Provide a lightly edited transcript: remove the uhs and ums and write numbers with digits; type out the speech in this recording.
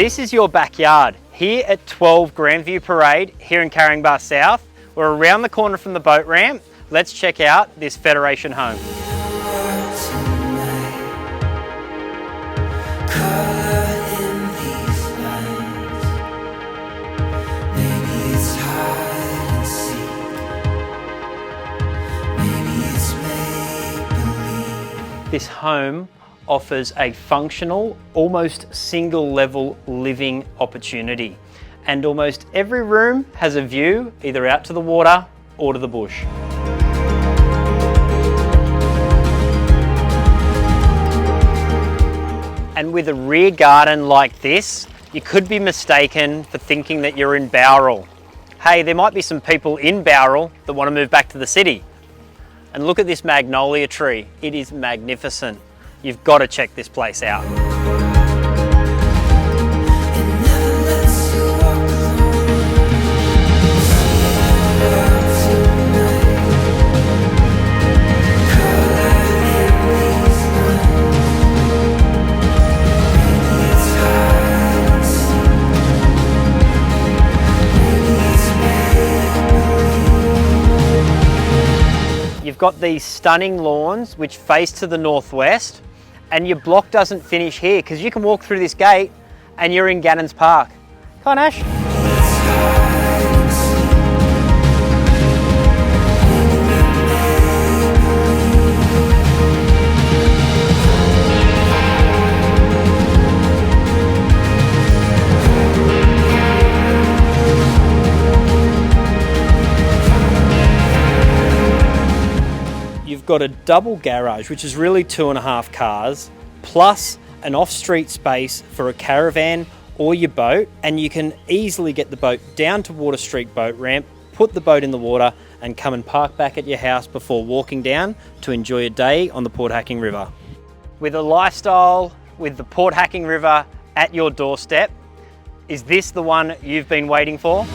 This is your backyard here at 12 Grandview Parade here in CARINGBAH South. We're around the corner from the boat ramp. Let's check out this Federation home. This home offers a functional, almost single level living opportunity. And almost every room has a view either out to the water or to the bush. And with a rear garden like this, you could be mistaken for thinking that you're in Bowral. Hey, there might be some people in Bowral that want to move back to the city. And look at this magnolia tree. It is magnificent. You've got to check this place out. You've got these stunning lawns which face to the northwest, and your block doesn't finish here because you can walk through this gate and you're in Gannons Park. Come on, Ash. You've got a double garage, which is really 2.5 cars, plus an off-street space for a caravan or your boat, and you can easily get the boat down to Water Street boat ramp, put the boat in the water, and come and park back at your house before walking down to enjoy a day on the Port Hacking River. With a lifestyle with the Port Hacking River at your doorstep, is this the one you've been waiting for?